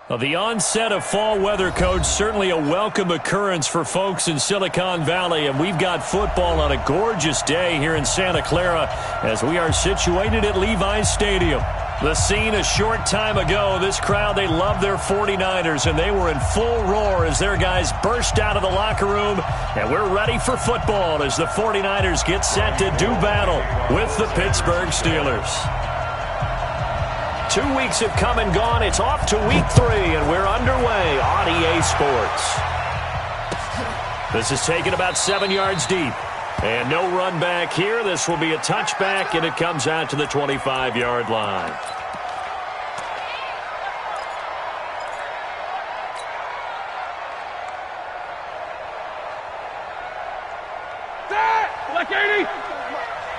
Well, the onset of fall weather, Coach, certainly a welcome occurrence for folks in Silicon Valley, and we've got football on a gorgeous day here in Santa Clara as we are situated at Levi's Stadium. The scene a short time ago, this crowd, they love their 49ers, and they were in full roar as their guys burst out of the locker room, and we're ready for football as the 49ers get set to do battle with the Pittsburgh Steelers. 2 weeks have come and gone. It's off to week 3, and we're underway on EA Sports. This is taken about 7 yards deep. And no run back here. This will be a touchback, and it comes out to the 25-yard line. Black 80!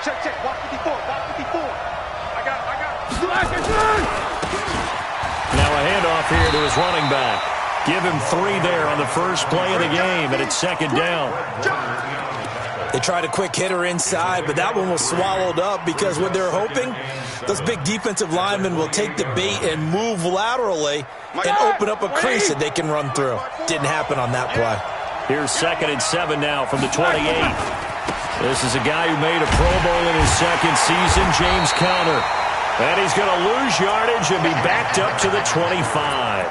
Check. Block 54. I got it. Black 80! Now a handoff here to his running back. Give him 3 there on the first play of the game, and it's second down. They tried a quick hitter inside, but that one was swallowed up because what they're hoping, those big defensive linemen will take the bait and move laterally and open up a crease that they can run through. Didn't happen on that play. Here's 2nd and 7 now from the 28. This is a guy who made a Pro Bowl in his second season, James Conner. And he's going to lose yardage and be backed up to the 25.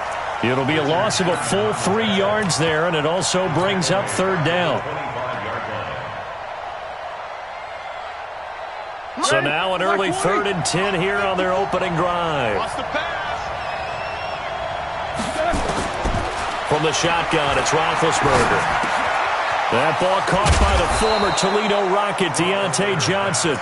It'll be a loss of a full 3 yards there, and it also brings up 3rd down. So now an early 3rd and 10 here on their opening drive. From the shotgun, it's Roethlisberger. That ball caught by the former Toledo Rocket, Deontay Johnson.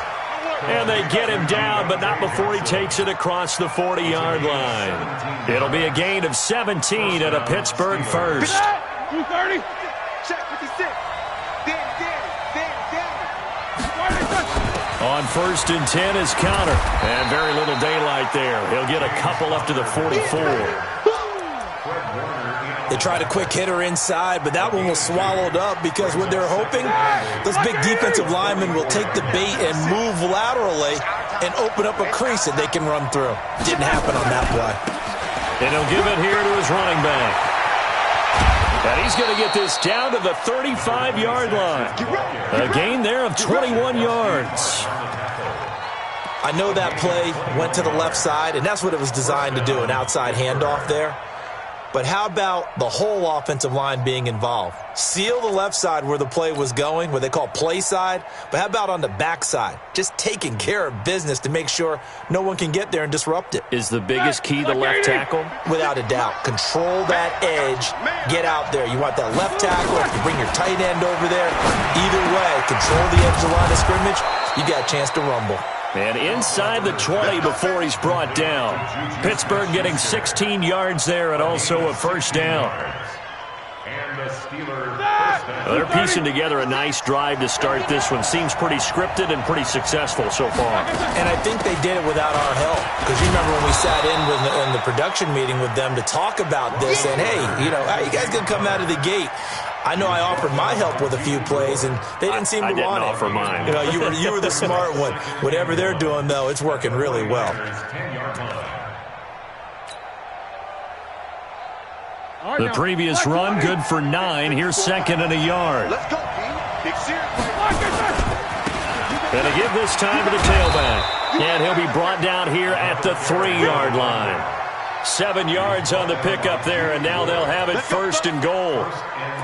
And they get him down, but not before he takes it across the 40-yard line. It'll be a gain of 17 at a Pittsburgh first. 230. Check 56. On 1st and 10 is Conner. And very little daylight there. He'll get a couple up to the 44. They tried a quick hitter inside, but that one was swallowed up because what they're hoping, those big defensive linemen will take the bait and move laterally and open up a crease that they can run through. Didn't happen on that play. And he'll give it here to his running back. And he's going to get this down to the 35-yard line. A gain there of 21 yards. I know that play went to the left side, and that's what it was designed to do, an outside handoff there. But how about the whole offensive line being involved? Seal the left side where the play was going, what they call play side. But how about on the back side? Just taking care of business to make sure no one can get there and disrupt it. Is the biggest key the left tackle? Without a doubt. Control that edge. Get out there. You want that left tackle. If you bring your tight end over there, either way, control the edge of the line of scrimmage, you got a chance to rumble. And inside the 20 before he's brought down. Pittsburgh getting 16 yards there and also a first down. They're piecing together a nice drive to start this one. Seems pretty scripted and pretty successful so far. And I think they did it without our help. Because you remember when we sat in the production meeting with them to talk about this, and hey, how you guys going to come out of the gate? I know I offered my help with a few plays, and they didn't seem to want it. I didn't offer mine. You were the smart one. Whatever they're doing, though, it's working really well. The previous run, good for 9. Here's 2nd and a yard. Let's go, Big And to give this time to the tailback. And he'll be brought down here at the 3-yard line. 7 yards on the pickup there, and now they'll have it 1st and goal.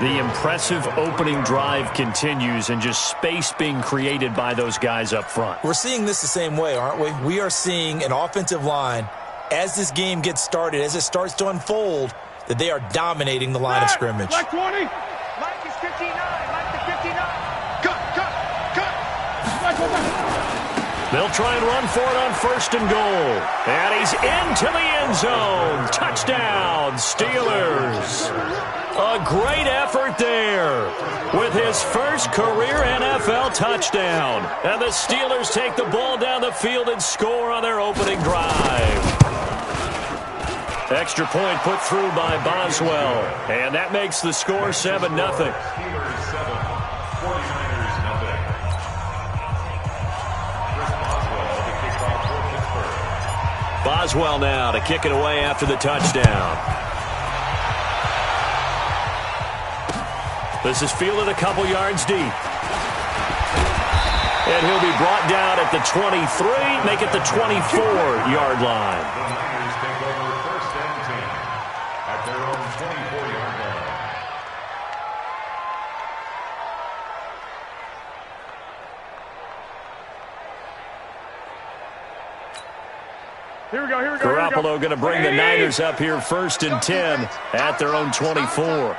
The impressive opening drive continues, and just space being created by those guys up front. We're seeing this the same way, aren't we? We are seeing an offensive line, as this game gets started, as it starts to unfold, that they are dominating the line of scrimmage. Black 20. Mike is 59. Mike is 59. Cut. They'll try and run for it on 1st and goal. And he's into the end zone. Touchdown, Steelers. A great effort there with his first career NFL touchdown. And the Steelers take the ball down the field and score on their opening drive. Extra point put through by Boswell. And that makes the score 7-0. Boswell now to kick it away after the touchdown. This is fielded a couple yards deep. And he'll be brought down at the 23, make it the 24-yard line. Here we go. Garoppolo going to bring the Niners up here 1st and 10 at their own 24.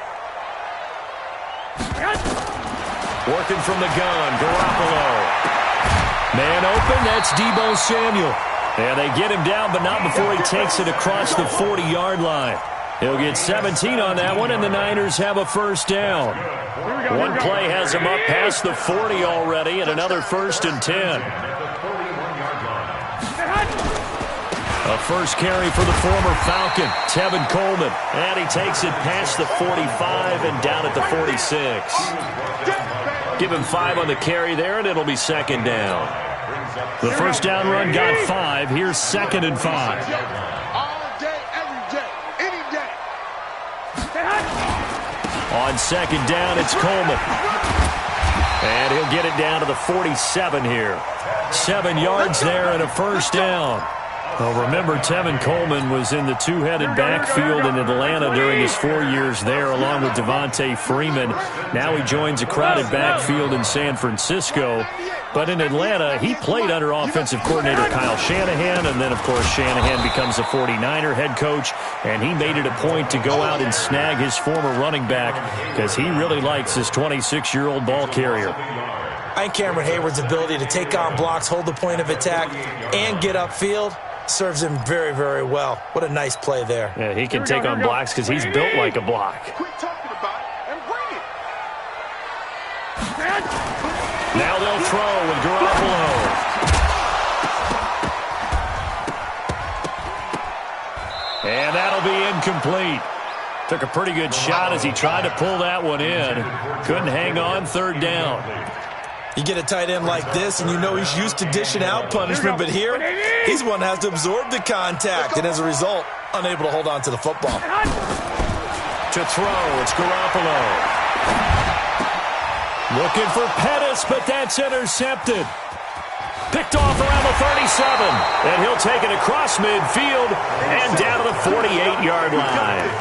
Working from the gun, Garoppolo. Man open, that's Deebo Samuel. And they get him down, but not before he takes it across the 40-yard line. He'll get 17 on that one, and the Niners have a first down. One play has him up past the 40 already, and another 1st and 10. A first carry for the former Falcon, Tevin Coleman. And he takes it past the 45 and down at the 46. Give him 5 on the carry there, and it'll be 2nd down. The first down run got 5. Here's 2nd and 5. All day, every day, any day. On 2nd down, it's Coleman. And he'll get it down to the 47 here. 7 yards there and a first down. Well, remember, Tevin Coleman was in the two-headed backfield in Atlanta during his 4 years there, along with Devontae Freeman. Now he joins a crowded backfield in San Francisco. But in Atlanta, he played under offensive coordinator Kyle Shanahan, and then, of course, Shanahan becomes a 49er head coach, and he made it a point to go out and snag his former running back because he really likes his 26-year-old ball carrier. I think Cameron Hayward's ability to take on blocks, hold the point of attack, and get upfield serves him very, very well. What a nice play there. Yeah, he can take on blocks because he's built like a block. Quit talking about it and bring it. Now they'll throw with Garoppolo. And that'll be incomplete. Took a pretty good shot as he tried to pull that one in. Couldn't hang on, 3rd down. You get a tight end like this, and you know he's used to dishing out punishment, but here, he's one that has to absorb the contact, and as a result, unable to hold on to the football. To throw, it's Garoppolo. Looking for Pettis, but that's intercepted. Picked off around the 37, and he'll take it across midfield and down to the 48-yard line.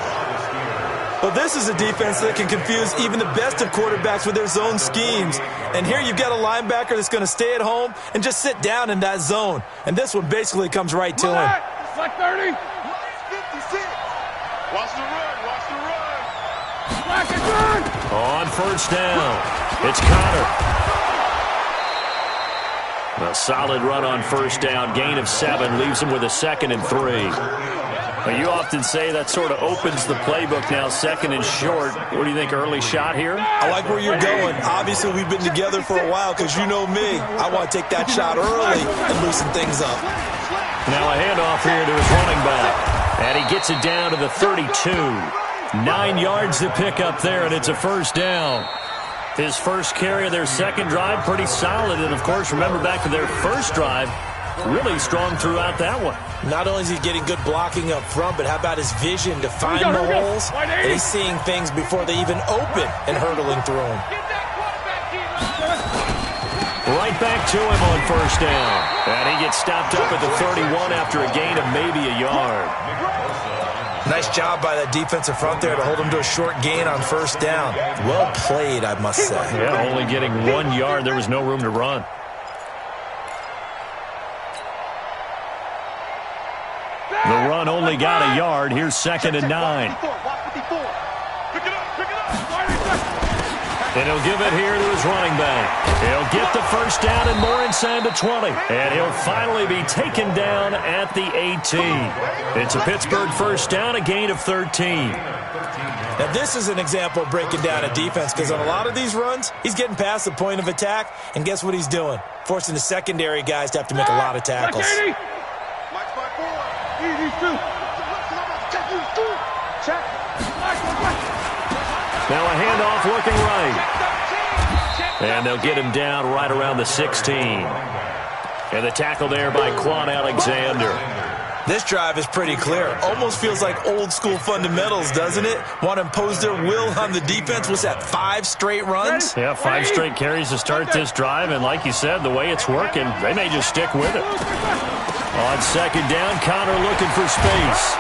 Well, this is a defense that can confuse even the best of quarterbacks with their zone schemes. And here you've got a linebacker that's going to stay at home and just sit down in that zone. And this one basically comes right to him. It's like 30. 56. Watch the run. Watch the run. Black and run. On 1st down, it's Connor. A solid run on 1st down. Gain of 7 leaves him with a 2nd and 3. Well, you often say that sort of opens the playbook now, 2nd and short. What do you think, early shot here? I like where you're going. Obviously, we've been together for a while because you know me. I want to take that shot early and loosen things up. Now a handoff here to his running back. And he gets it down to the 32. 9 yards to pick up there, and it's a 1st down. His first carry of their 2nd drive, pretty solid. And, of course, remember back to their 1st drive, really strong throughout that one. Not only is he getting good blocking up front, but how about his vision to find the holes? And he's seeing things before they even open and hurdling through them. Right back to him on 1st down. And he gets stopped up at the 31 after a gain of maybe a yard. Nice job by that defensive front there to hold him to a short gain on 1st down. Well played, I must say. Yeah, only getting 1 yard. There was no room to run. The run only got a yard. Here's 2nd and 9. And he'll give it here to his running back. He'll get the 1st down and more inside the 20. And he'll finally be taken down at the 18. It's a Pittsburgh 1st down, a gain of 13. Now, this is an example of breaking down a defense because on a lot of these runs, he's getting past the point of attack, and guess what he's doing? Forcing the secondary guys to have to make a lot of tackles. Now a handoff looking right. And they'll get him down right around the 16. And the tackle there by Quan Alexander. This drive is pretty clear. Almost feels like old school fundamentals, doesn't it? Want to impose their will on the defense. What's that, 5 straight runs? Yeah, 5 straight carries to start this drive, and like you said, the way it's working, they may just stick with it. On second down, Connor looking for space.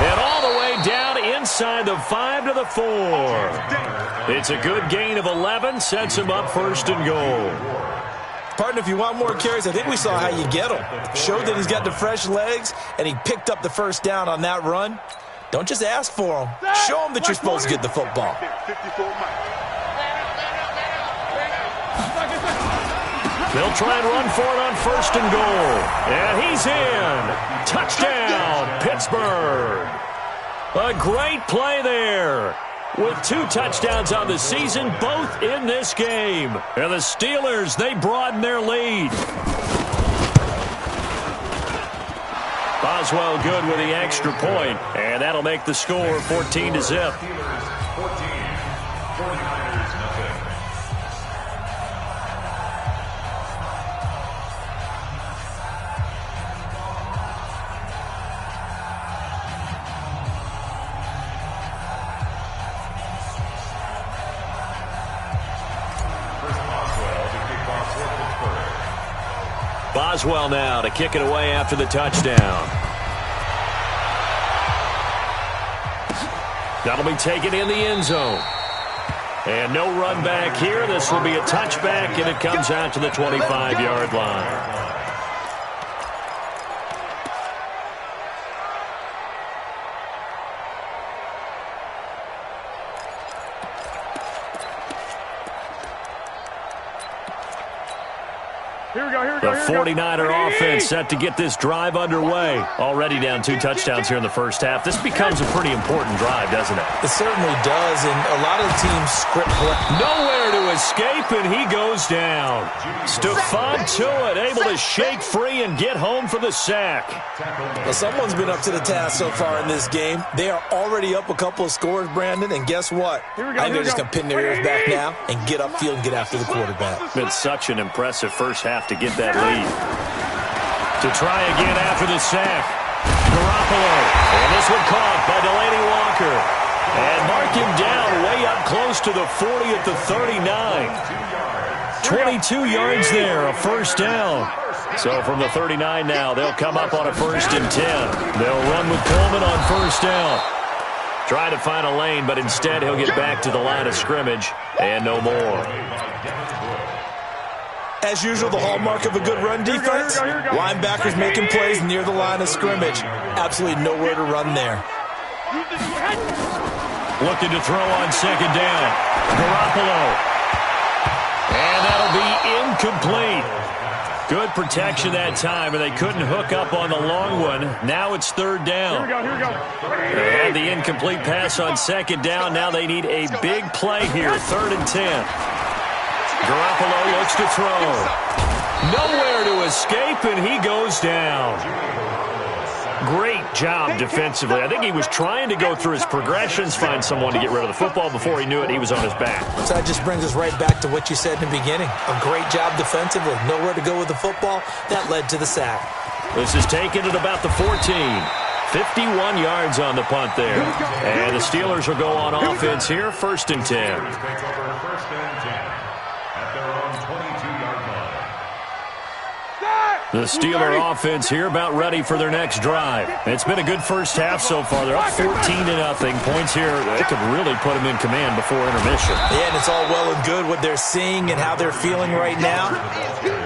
And all the way down inside the 5 to the 4. It's a good gain of 11, sets him up first and goal. Partner, if you want more carries, I think we saw how you get him. Showed that he's got the fresh legs, and he picked up the first down on that run. Don't just ask for him. Show him that you're supposed to get the football. They'll try and run for it on first and goal. And he's in. Touchdown, Pittsburgh. A great play there. With 2 touchdowns on the season, both in this game. And the Steelers, they broaden their lead. Boswell good with the extra point, and that'll make the score 14-0. Boswell now to kick it away after the touchdown. That'll be taken in the end zone. And no run back here. This will be a touchback, and it comes out to the 25-yard line. The 49er offense set to get this drive underway. Already down 2 touchdowns here in the first half. This becomes a pretty important drive, doesn't it? It certainly does, and a lot of the teams script play. Nowhere to escape, and he goes down. Stephon Tuitt able to shake free and get home for the sack. Well, someone's been up to the task so far in this game. They are already up a couple of scores, Brandon, and guess what? I think they're just going to pin their ears back now and get upfield and get after the quarterback. Been such an impressive first half to get that lead. To try again after the sack. Garoppolo. And this one caught by Delaney Walker. And mark him down way up close to the 40 at the 39. 22 yards there, a first down. So from the 39 now, they'll come up on a 1st and 10. They'll run with Coleman on first down. Try to find a lane, but instead he'll get back to the line of scrimmage and no more. As usual, the hallmark of a good run defense, linebackers making plays near the line of scrimmage. Absolutely nowhere to run there. Looking to throw on second down. Garoppolo. And that'll be incomplete. Good protection that time, and they couldn't hook up on the long one. Now it's 3rd down. They had the incomplete pass on second down. Now they need a big play here, 3rd and 10. Garoppolo looks to throw. Nowhere to escape, and he goes down. Great job defensively. I think he was trying to go through his progressions, find someone to get rid of the football. Before he knew it, he was on his back. So that just brings us right back to what you said in the beginning. A great job defensively. Nowhere to go with the football. That led to the sack. This is taken at about the 14. 51 yards on the punt there. And the Steelers will go on offense here, 1st and 10. The Steeler offense here about ready for their next drive. It's been a good first half so far. They're up 14-0. Points here, they could really put them in command before intermission. Yeah, and it's all well and good what they're seeing and how they're feeling right now.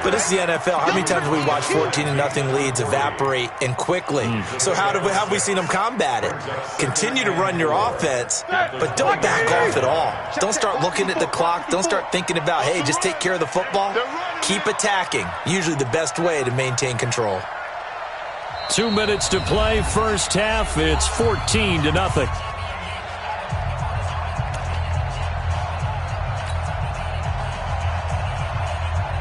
But this is the NFL. How many times have we watched 14-0 leads evaporate and quickly? So how have we seen them combat it? Continue to run your offense, but don't back off at all. Don't start looking at the clock. Don't start thinking about, hey, just take care of the football. Keep attacking. Usually the best way to maintain control. 2 minutes to play, first half. It's 14-0.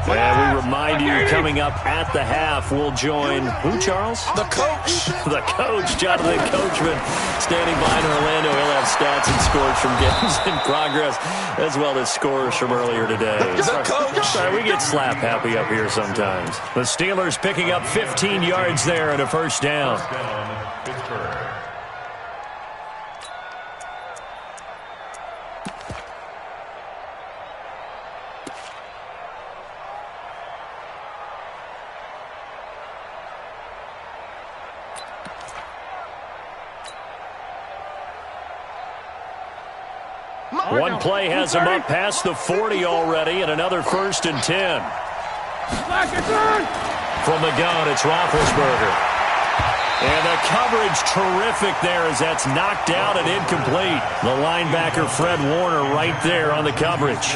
And we remind you, coming up at the half, we'll join who, Charles? The coach. The coach, Jonathan Coachman, standing by in Orlando. He'll have stats and scores from games in progress, as well as scores from earlier today. The coach. Sorry, we get slap happy up here sometimes. The Steelers picking up 15 yards there and a first down. One play has him up past the 40 already, and another 1st and 10. From the gun, it's Roethlisberger. And the coverage terrific there as that's knocked out and incomplete. The linebacker, Fred Warner, right there on the coverage.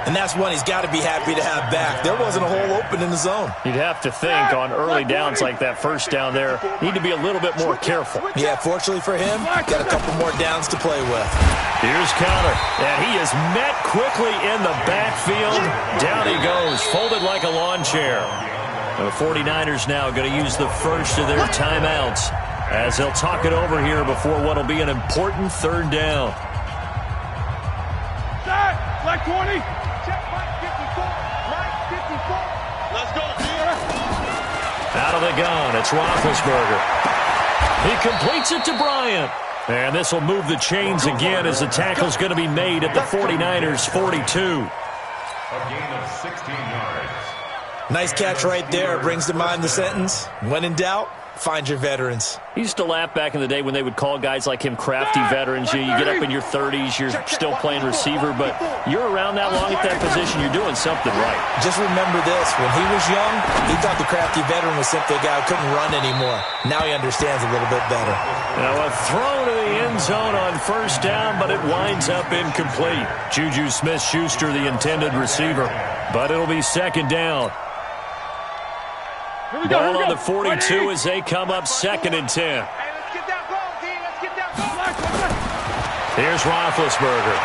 And that's one he's got to be happy to have back. There wasn't a hole open in the zone. You'd have to think on early downs like that first down there, need to be a little bit more careful. Yeah, fortunately for him, got a couple more downs to play with. Here's counter, and he is met quickly in the backfield. Down he goes, folded like a lawn chair. The 49ers now going to use the first of their timeouts as they'll talk it over here before what will be an important 3rd down. Black 20. Check Mike 54. Mike 54. Let's go, Peter. Out of the gun, it's Roethlisberger. He completes it to Bryant. And this will move the chains again as the tackle's going to be made at the 49ers' 42. A gain of 16 yards. Nice catch right there. Brings to mind the sentence, when in doubt, find your veterans. He used to laugh back in the day when they would call guys like him crafty veterans. You get up in your 30s, you're still playing receiver, but you're around that long at that position, you're doing something right. Just remember this, when he was young, he thought the crafty veteran was simply a guy who couldn't run anymore. Now he understands a little bit better. Now a throw to the end zone on 1st down, but it winds up incomplete. Juju Smith-Schuster, the intended receiver, but it'll be 2nd down. Ball on the 42 as they come up 2nd and 10. Hey, let's get that ball, D. Let's get that ball. Here's Roethlisberger.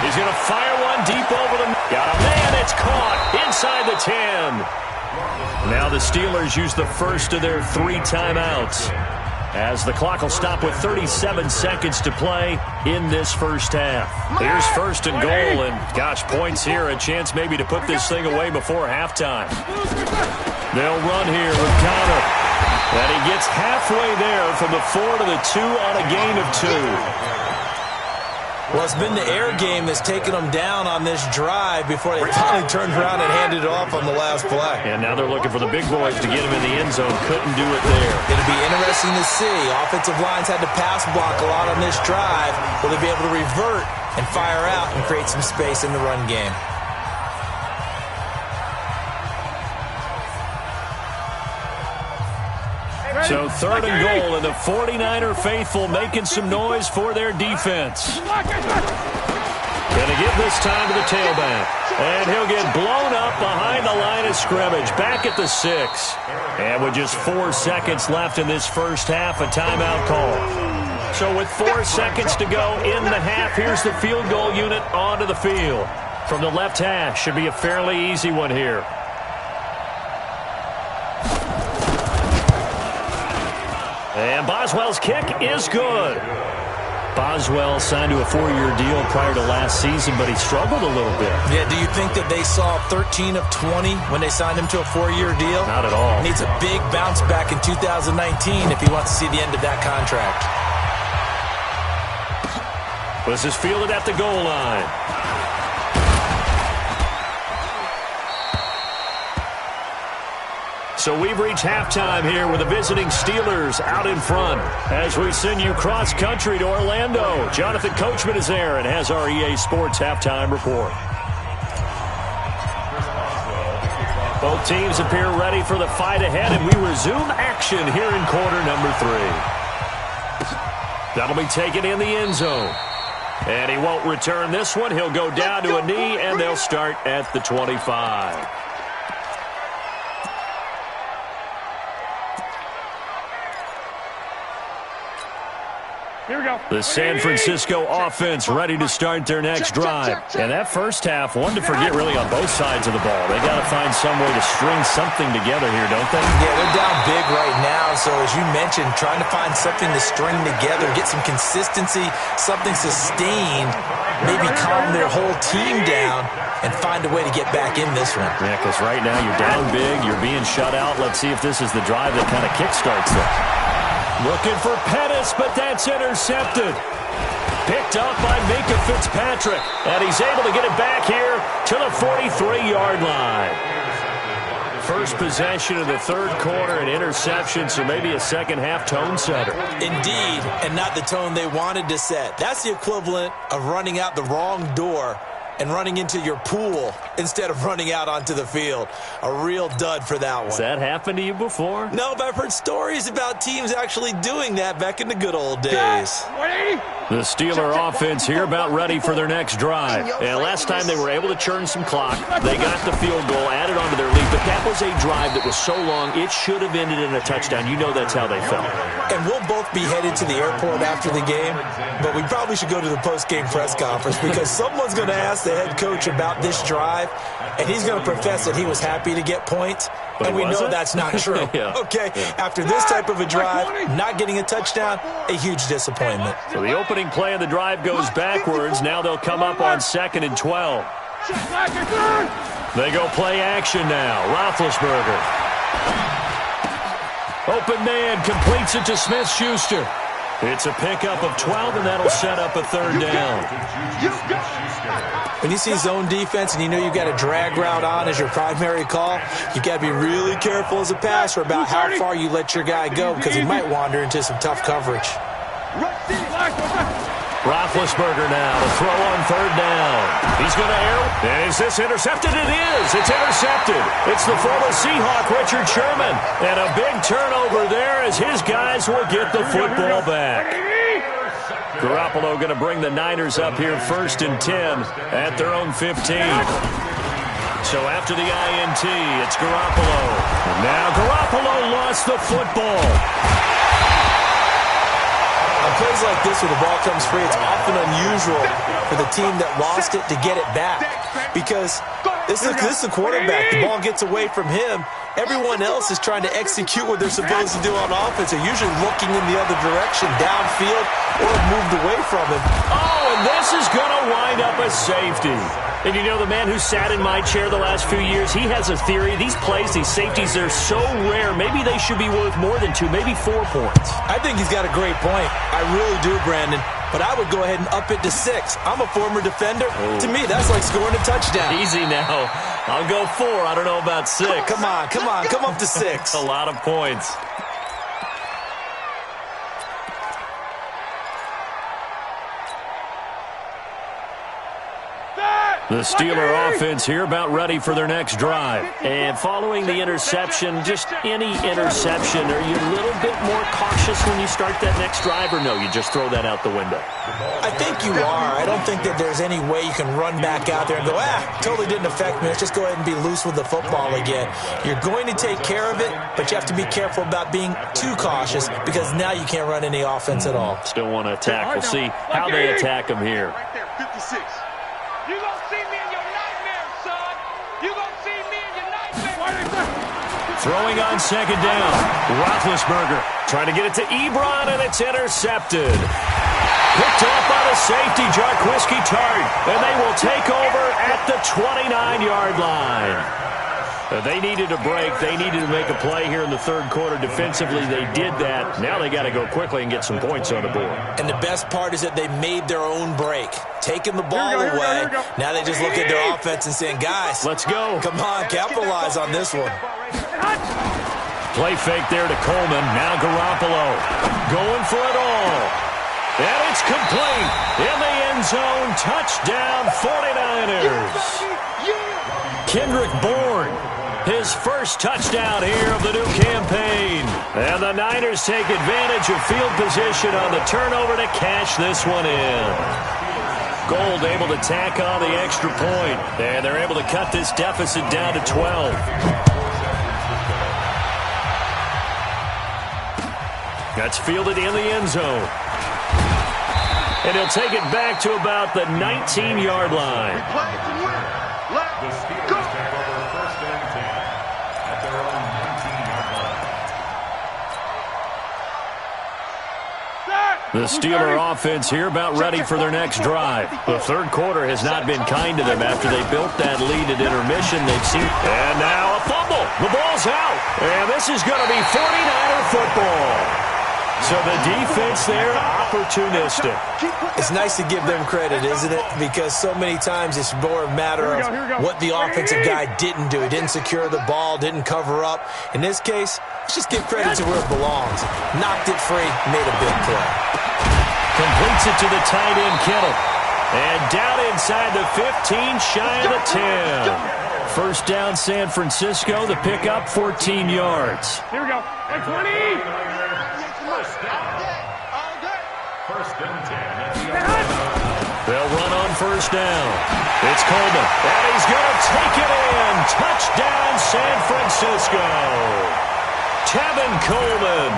He's going to fire one deep over the... Got a man, it's caught inside the 10. Now the Steelers use the first of their 3 timeouts as the clock will stop with 37 seconds to play in this first half. Here's 1st and goal, and gosh, points here, a chance maybe to put this thing away before halftime. They'll run here with Connor, and he gets halfway there from the 4 to the 2 on a gain of 2. Well, it's been the air game that's taken them down on this drive before they finally turned around and handed it off on the last play. And now they're looking for the big boys to get him in the end zone. Couldn't do it there. It'll be interesting to see. Offensive lines had to pass block a lot on this drive. Will they be able to revert and fire out and create some space in the run game? So 3rd and goal, and the 49er faithful making some noise for their defense. Going to give this time to the tailback. And he'll get blown up behind the line of scrimmage, back at the 6. And with just 4 seconds left in this first half, a timeout call. So with 4 seconds to go in the half, here's the field goal unit onto the field. From the left hash, should be a fairly easy one here. And Boswell's kick is good. Boswell signed to a 4-year deal prior to last season, but he struggled a little bit. Yeah, do you think that they saw 13 of 20 when they signed him to a 4-year deal? Not at all. Needs a big bounce back in 2019 if he wants to see the end of that contract. This is fielded at the goal line. So we've reached halftime here with the visiting Steelers out in front. As we send you cross-country to Orlando, Jonathan Coachman is there and has our EA Sports halftime report. Both teams appear ready for the fight ahead, and we resume action here in quarter number 3. That'll be taken in the end zone. And he won't return this one. He'll go down to a knee, and they'll start at the 25. Here we go. The San Francisco offense ready to start their next drive. And that first half, one to forget really on both sides of the ball. They got to find some way to string something together here, don't they? Yeah, they're down big right now. So as you mentioned, trying to find something to string together, get some consistency, something sustained, maybe calm their whole team down and find a way to get back in this one. Yeah, because right now you're down big, you're being shut out. Let's see if this is the drive that kind of kickstarts it. Looking for Pettis, but that's intercepted. Picked up by Minka Fitzpatrick, and he's able to get it back here to the 43-yard line. First possession of the third quarter, an interception, so maybe a second-half tone setter. Indeed, and not the tone they wanted to set. That's the equivalent of running out the wrong door and running into your pool instead of running out onto the field. A real dud for that one. Has that happened to you before? No, but I've heard stories about teams actually doing that back in the good old days. The Steeler offense here about ready for their next drive. And last time they were able to churn some clock. They got the field goal, added onto their lead, but that was a drive that was so long it should have ended in a touchdown. You know that's how they felt. And we'll both be headed to the airport after the game, but we probably should go to the post-game press conference because someone's going to ask the head coach about this drive, and he's going to profess that he was happy to get points, but and we know that's not true. Yeah. Okay, after this type of a drive, not getting a touchdown, a huge disappointment. So the opening play of the drive goes backwards. Now they'll come up on 2nd and 12. They go play action now. Roethlisberger. Open man completes it to Smith-Schuster. It's a pickup of 12, and that'll set up a third down. When you see zone defense and you know you've got a drag route on as your primary call, you've got to be really careful as a passer about how far you let your guy go because he might wander into some tough coverage. Roethlisberger now to throw on third down. He's going to air. And is this intercepted? It is. It's intercepted. It's the former Seahawk, Richard Sherman. And a big turnover there as his guys will get the football back. Garoppolo going to bring the Niners up here 1st and 10 at their own 15. So after the INT, it's Garoppolo. Now Garoppolo lost the football. On plays like this where the ball comes free, it's often unusual for the team that lost it to get it back because this is a quarterback. The ball gets away from him. Everyone else is trying to execute what they're supposed to do on offense. They're usually looking in the other direction, downfield, or moved away from him. Oh, and this is going to wind up a safety. And you know, the man who sat in my chair the last few years, he has a theory. These plays, these safeties, they're so rare. Maybe they should be worth more than 2, maybe 4 points. I think he's got a great point. I really do, Brandon. But I would go ahead and up it to 6. I'm a former defender. Oh. To me, that's like scoring a touchdown. Easy now. I'll go 4. I don't know about 6. Come on. Come up to 6. A lot of points. The Steeler offense here about ready for their next drive. And following the interception, just any interception, are you a little bit more cautious when you start that next drive, or no, you just throw that out the window? I think you are. I don't think that there's any way you can run back out there and go, totally didn't affect me. Let's just go ahead and be loose with the football again. You're going to take care of it, but you have to be careful about being too cautious because now you can't run any offense at all. Still want to attack. We'll see how they attack them here. Right there, 56. You gonna see me in your nightmares, son. You gonna see me in your nightmares. Throwing on 2nd down. Roethlisberger trying to get it to Ebron, and it's intercepted. Picked off by the safety, Jarquiski Tart, and they will take over at the 29-yard line. They needed a break. They needed to make a play here in the third quarter. Defensively, they did that. Now they got to go quickly and get some points on the board. And the best part is that they made their own break, taking the ball away. Now they just look at their offense and saying, guys, let's go. Come on, capitalize on this one. Play fake there to Coleman. Now Garoppolo going for it all. And it's complete in the end zone. Touchdown, 49ers. Kendrick Bourne, his first touchdown here of the new campaign. And the Niners take advantage of field position on the turnover to cash this one in. Gold able to tack on the extra point. And they're able to cut this deficit down to 12. That's fielded in the end zone. And he'll take it back to about the 19-yard line. Play to win. The Let's Steelers go. take over first and 10 at their own 19-yard line. The Steeler offense here about ready for their next drive. The third quarter has not been kind to them after they built that lead at intermission. They've seen, and now a fumble. The ball's out. And this is going to be 49er football. So the defense there, opportunistic. It's nice to give them credit, isn't it? Because so many times it's more a matter of what the offensive guy didn't do. He didn't secure the ball, didn't cover up. In this case, let's just give credit to where it belongs. Knocked it free, made a big play. Completes it to the tight end, Kittle. And down inside the 15, shy of the 10. First down, San Francisco. The pickup, 14 yards. Here we go. 20. First and 10. They'll run on first down. It's Coleman. And he's going to take it in. Touchdown, San Francisco. Tevin Coleman.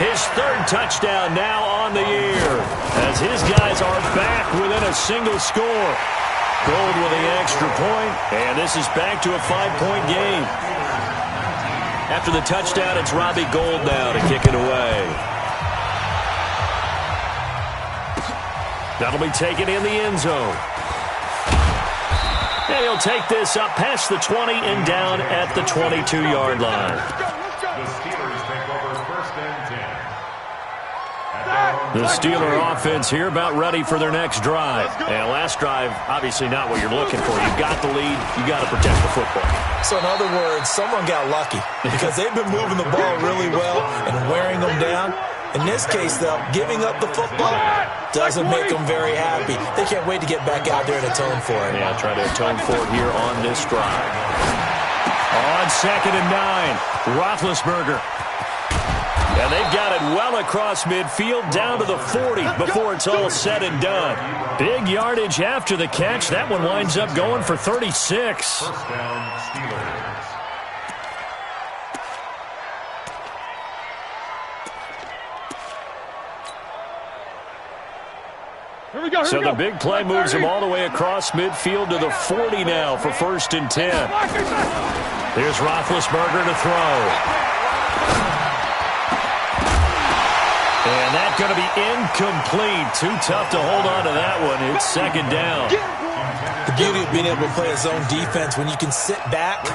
His third touchdown now on the year. As his guys are back within a single score. Gold with the extra point. And this is back to a 5-point game. After the touchdown, it's Robbie Gould now to kick it away. That'll be taken in the end zone. And he'll take this up past the 20 and down at the 22-yard line. The Steelers take over first and 10. The Steeler offense here about ready for their next drive. And last drive, obviously not what you're looking for. You've got the lead. You've got to protect the football. So in other words, someone got lucky because they've been moving the ball really well and wearing them down. In this case, though, giving up the football doesn't make them very happy. They can't wait to get back out there and atone for it. Yeah, try to atone for it here on this drive. On 2nd and 9, Roethlisberger. And they've got it well across midfield down to the 40 before it's all said and done. Big yardage after the catch. That one winds up going for 36. First down, Steelers. So the big play moves him all the way across midfield to the 40 now for 1st and 10. Here's Roethlisberger to throw. And that's going to be incomplete. Too tough to hold on to that one. It's 2nd down. The beauty of being able to play a zone defense, when you can sit back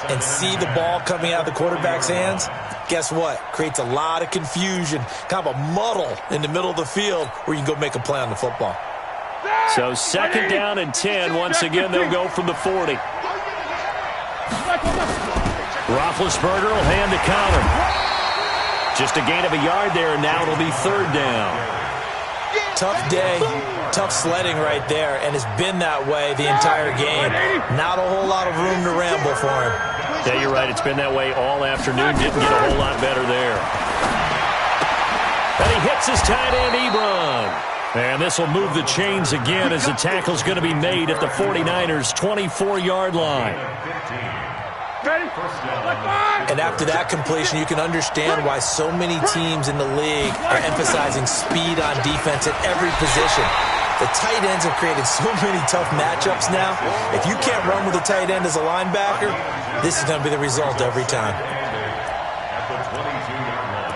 and see the ball coming out of the quarterback's hands, guess what? Creates a lot of confusion, kind of a muddle in the middle of the field where you can go make a play on the football. So 2nd down and 10. Once again, they'll go from the 40. Roethlisberger will hand the counter. Just a gain of a yard there, and now it'll be 3rd down. Tough day, tough sledding right there, and it's been that way the entire game. Not a whole lot of room to ramble for him. Yeah, you're right. It's been that way all afternoon. Didn't get a whole lot better there. And he hits his tight end, Ebron. And this will move the chains again as the tackle's going to be made at the 49ers' 24-yard line. And after that completion, you can understand why so many teams in the league are emphasizing speed on defense at every position. The tight ends have created so many tough matchups now. If you can't run with a tight end as a linebacker, this is going to be the result every time. At the 22-yard line.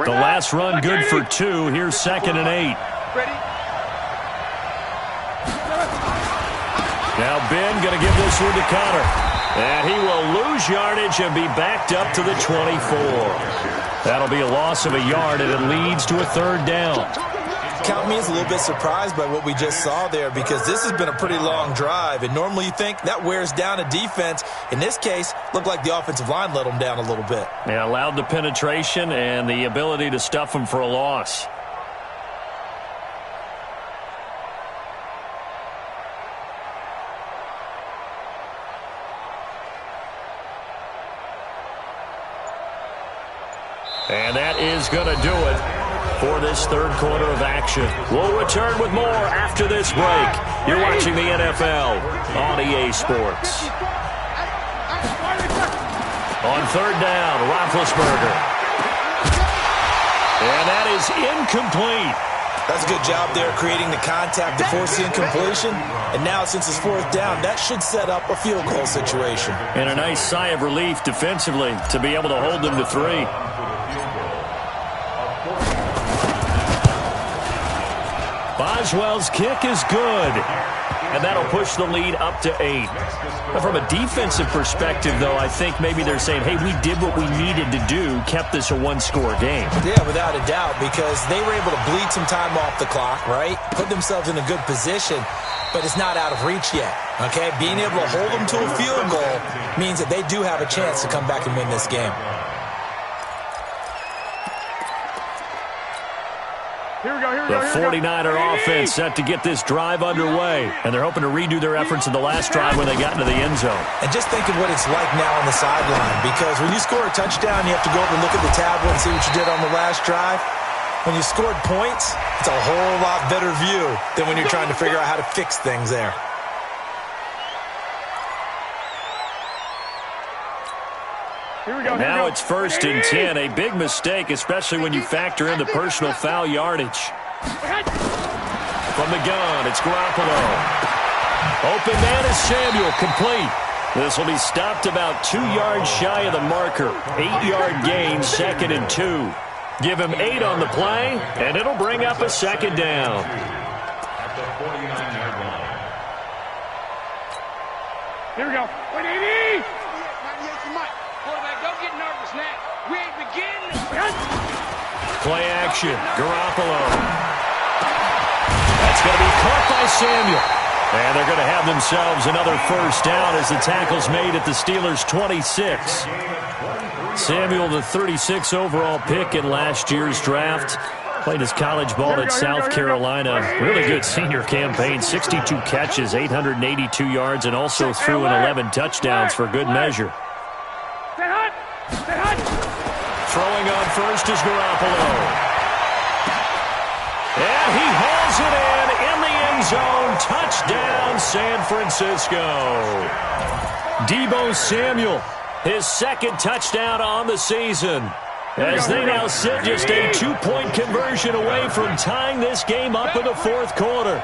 The last run good for 2. Here's 2nd and 8. Ready? Now Ben going to give this one to Connor. And he will lose yardage and be backed up to the 24. That'll be a loss of a yard, and it leads to a 3rd down. Count me as a little bit surprised by what we just saw there, because this has been a pretty long drive, and normally you think that wears down a defense. In this case, looked like the offensive line let them down a little bit. Yeah, allowed the penetration and the ability to stuff them for a loss. And that is going to do it for this third quarter of action. We'll return with more after this break. You're watching the NFL on EA Sports. On third down, Roethlisberger. And that is incomplete. That's a good job there creating the contact to force the incompletion. And now since it's fourth down, that should set up a field goal situation. And a nice sigh of relief defensively to be able to hold them to 3. Boswell's kick is good. And that'll push the lead up to 8. Now, from a defensive perspective, though, I think maybe they're saying, hey, we did what we needed to do, kept this a one-score game. Yeah, without a doubt, because they were able to bleed some time off the clock, right? Put themselves in a good position, but it's not out of reach yet, okay? Being able to hold them to a field goal means that they do have a chance to come back and win this game. The 49er offense set to get this drive underway, and they're hoping to redo their efforts in the last drive when they got into the end zone. And just think of what it's like now on the sideline, because when you score a touchdown, you have to go over and look at the tablet and see what you did on the last drive. When you scored points, it's a whole lot better view than when you're trying to figure out how to fix things there. Now it's 1st and 10, a big mistake, especially when you factor in the personal foul yardage. From the gun, it's Garoppolo. Open man is Samuel, complete. This will be stopped about 2 yards shy of the marker. 8-yard gain, 2nd and 2. Give him 8 on the play, and it'll bring up a 2nd down. At the 49-yard line. Here we go. 180. Quarterback, don't get nervous now. We ain't beginning. Play action, Garoppolo. That's going to be caught by Samuel. And they're going to have themselves another first down as the tackle's made at the Steelers' 26. Samuel, the 36 overall pick in last year's draft. Played his college ball at South Carolina. Really good senior campaign. 62 catches, 882 yards, and also threw in 11 touchdowns for good measure. Throwing on first is Garoppolo. And he hauls it in the end zone. Touchdown, San Francisco. Deebo Samuel, his 2nd touchdown on the season, as they now sit just a 2-point conversion away from tying this game up in the 4th quarter.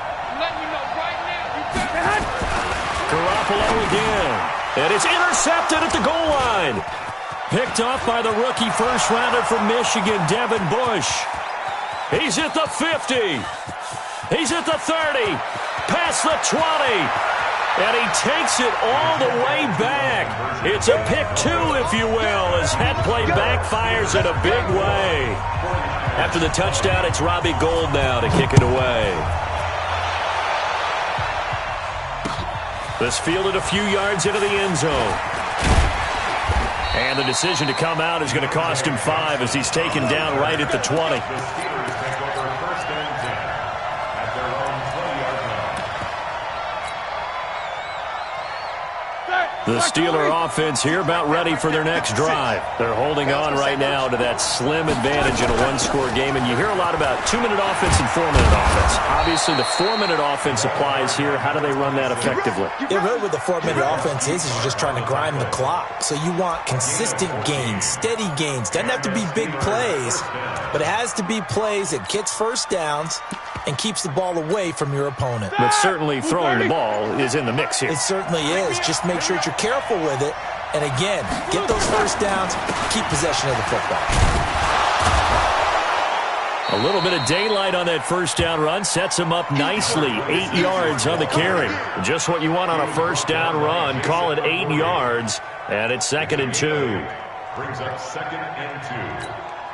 Garoppolo again, and it's intercepted at the goal line. Picked off by the rookie first-rounder from Michigan, Devin Bush. He's at the 50. He's at the 30. Past the 20. And he takes it all the way back. It's a pick 2, if you will, as that play backfires in a big way. After the touchdown, it's Robbie Gould now to kick it away. This fielded a few yards into the end zone. And the decision to come out is going to cost him 5 as he's taken down right at the 20. The Steeler offense here about ready for their next drive. They're holding on right now to that slim advantage in a one-score game. And you hear a lot about 2-minute offense and 4-minute offense. Obviously, the 4-minute offense applies here. How do they run that effectively? Yeah, really what the 4-minute offense is you're just trying to grind the clock. So you want consistent gains, steady gains. Doesn't have to be big plays, but it has to be plays that gets first downs and keeps the ball away from your opponent. But certainly throwing the ball is in the mix here. It certainly is. Just make sure that you're careful with it. And again, get those first downs, keep possession of the football. A little bit of daylight on that first down run sets him up nicely. 8 yards on the carry. Just what you want on a first down run. Call it 8 yards, and it's 2nd and 2. Brings up 2nd and 2.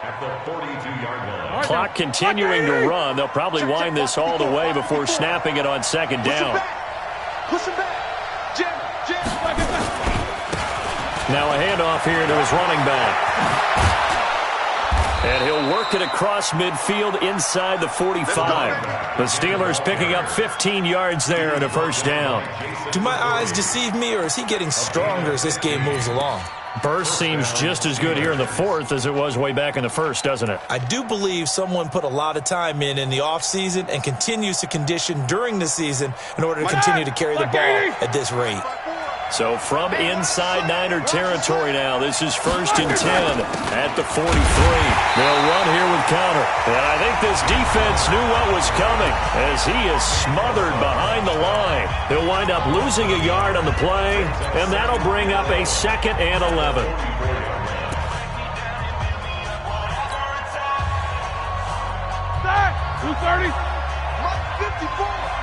At the 42-yard line. Clock continuing to run. They'll probably wind this all the way before snapping it on 2nd down. Push him back. Jim. Now a handoff here to his running back. And he'll work it across midfield inside the 45. The Steelers picking up 15 yards there and a first down. Do my eyes deceive me, or is he getting stronger as this game moves along? Burst seems just as good here in the 4th as it was way back in the 1st, doesn't it? I do believe someone put a lot of time in the offseason and continues to condition during the season in order to continue to carry the ball at this rate. So from inside Niner territory now, this is 1st and 10 at the 43. They'll run here with counter. And I think this defense knew what was coming as he is smothered behind the line. He'll wind up losing a yard on the play, and that'll bring up a 2nd and 11. Start! 230. 54.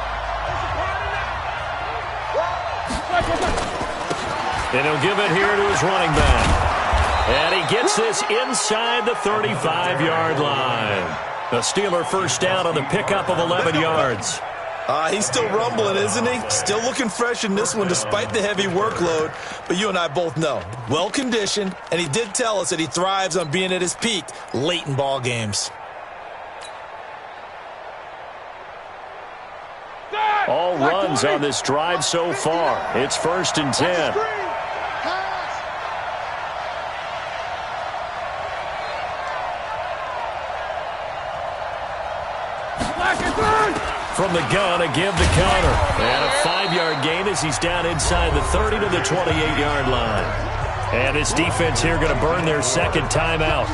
And he'll give it here to his running back. And he gets this inside the 35-yard line. The Steeler first down on the pickup of 11 yards. He's still rumbling, isn't he? Still looking fresh in this one despite the heavy workload. But you and I both know, well-conditioned, and he did tell us that he thrives on being at his peak late in ball games. All runs on this drive so far. It's 1st and 10. From the gun, a give to counter. And a 5-yard gain as he's down inside the 30 to the 28-yard line. And his defense here going to burn their 2nd timeout.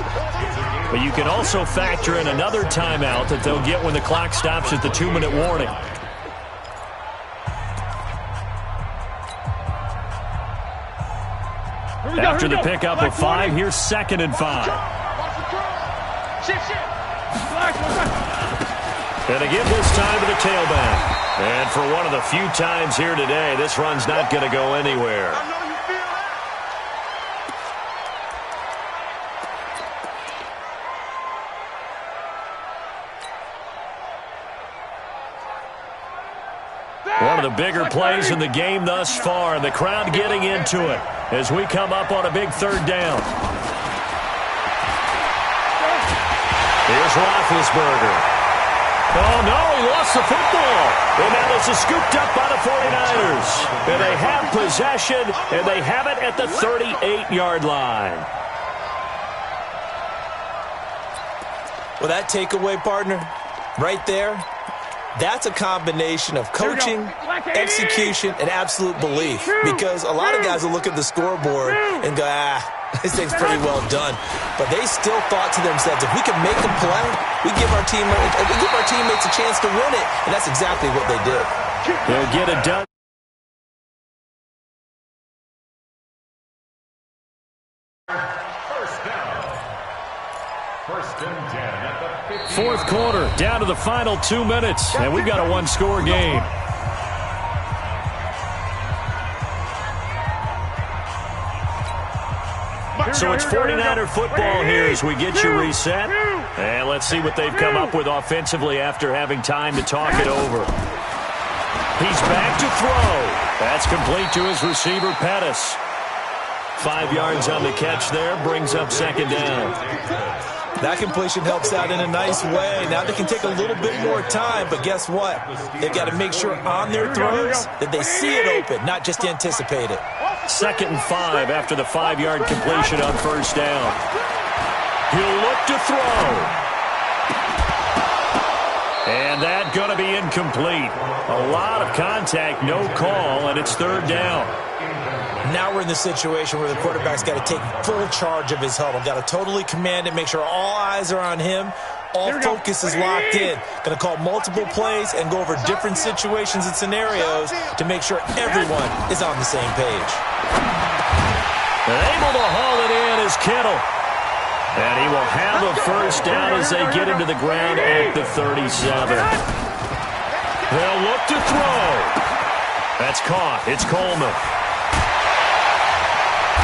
But you can also factor in another timeout that they'll get when the clock stops at the 2-minute warning. After the pickup of 5, here's 2nd and 5. And they give this time to the tailback. And for one of the few times here today, this run's not going to go anywhere. One of the bigger plays in the game thus far, and the crowd getting into it as we come up on a big 3rd down. Here's Roethlisberger. Oh, no, he lost the football. And now this is scooped up by the 49ers. And they have possession, and they have it at the 38-yard line. Well, that takeaway, partner, right there, that's a combination of coaching, execution, and absolute belief. Because a lot of guys will look at the scoreboard and go, this thing's pretty well done. But they still thought to themselves, if we can make a play, we give our teammates a chance to win it. And that's exactly what they did. They'll get it done. First and 10 at the 15. 4th quarter, down to the final 2 minutes, and we've got a 1-score game. So it's 49er football here as we get you reset. And let's see what they've come up with offensively after having time to talk it over. He's back to throw. That's complete to his receiver, Pettis. 5 yards on the catch there, brings up 2nd down. That completion helps out in a nice way. Now they can take a little bit more time, but guess what? They've got to make sure on their throws that they see it open, not just anticipate it. 2nd and 5 after the 5-yard completion on 1st down. He'll look to throw. And that's going to be incomplete. A lot of contact, no call, and it's 3rd down. Now we're in the situation where the quarterback's got to take full charge of his huddle. Got to totally command it, make sure all eyes are on him. All focus is locked in. Going to call multiple plays and go over different situations and scenarios to make sure everyone is on the same page. And able to haul it in is Kittle. And he will have a 1st down as they get into the ground at the 37. They'll look to throw. That's caught. It's Coleman.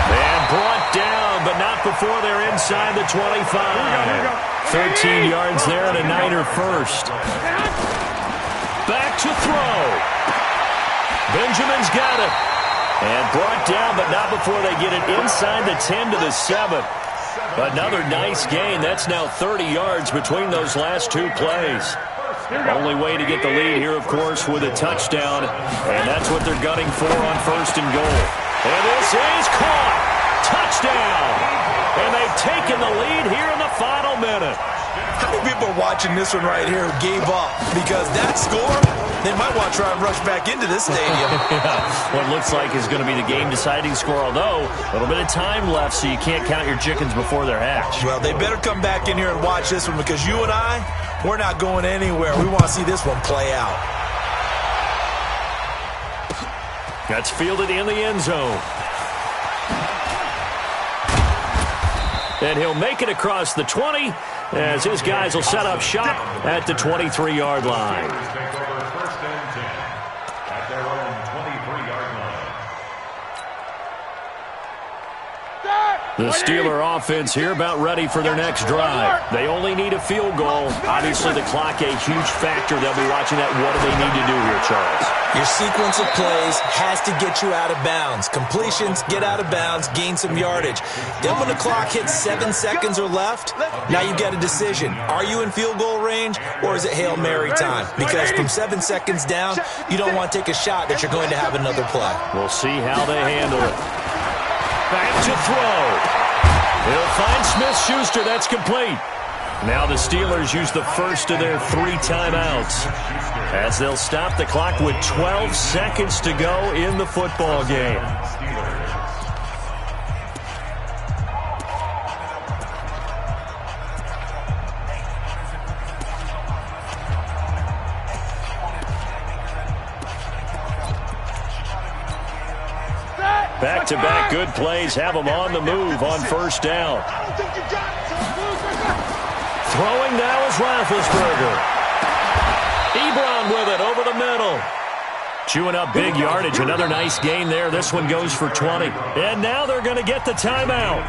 And brought down, but not before they're inside the 25. 13 yards there and a Niner 1st. Back to throw. Benjamin's got it. And brought down, but not before they get it inside the 10 to the 7. Another nice gain. That's now 30 yards between those last 2 plays. Only way to get the lead here, of course, with a touchdown. And that's what they're gunning for on 1st and goal. And this is caught. Touchdown. And they've taken the lead here in the final minute. How many people are watching this one right here who gave up? Because that score, They might want to try and rush back into this stadium. Yeah, what looks like is going to be the game-deciding score, although a little bit of time left, so you can't count your chickens before they're hatched. Well, they better come back in here and watch this one, because you and I, we're not going anywhere. We want to see this one play out. That's fielded in the end zone. And he'll make it across the 20 as his guys will set up shop at the 23-yard line. Take over first and 10 at their own 23-yard line. The Steeler offense here about ready for their next drive. They only need a field goal. Obviously, the clock a huge factor. They'll be watching that. What do they need to do here, Charles? Your sequence of plays has to get you out of bounds. Completions, get out of bounds, gain some yardage. Then when the clock hits 7 seconds or left, now you get a decision. Are you in field goal range, or is it Hail Mary time? Because from 7 seconds down, you don't want to take a shot that you're going to have another play. We'll see how they handle it. Back to throw. He'll find Smith-Schuster. That's complete. Now the Steelers use the first of their 3 timeouts as they'll stop the clock with 12 seconds to go in the football game. Back-to-back good plays have them on the move on first down. Throwing now is Roethlisberger. Ebron with it over the middle. Chewing up big yardage. Another nice gain there. This one goes for 20. And now they're going to get the timeout.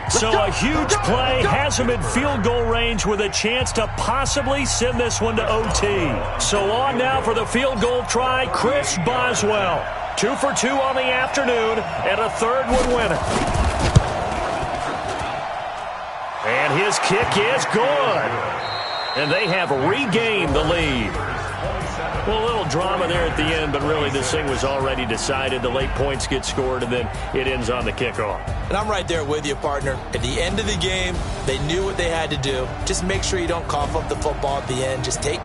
So a huge play has them in field goal range with a chance to possibly send this one to OT. So on now for the field goal try, Chris Boswell. 2 for 2 on the afternoon, and a third would win it. And his kick is good. And they have regained the lead. Well, a little drama there at the end, but really this thing was already decided. The late points get scored, and then it ends on the kickoff. And I'm right there with you, partner. At the end of the game, they knew what they had to do. Just make sure you don't cough up the football at the end. Just take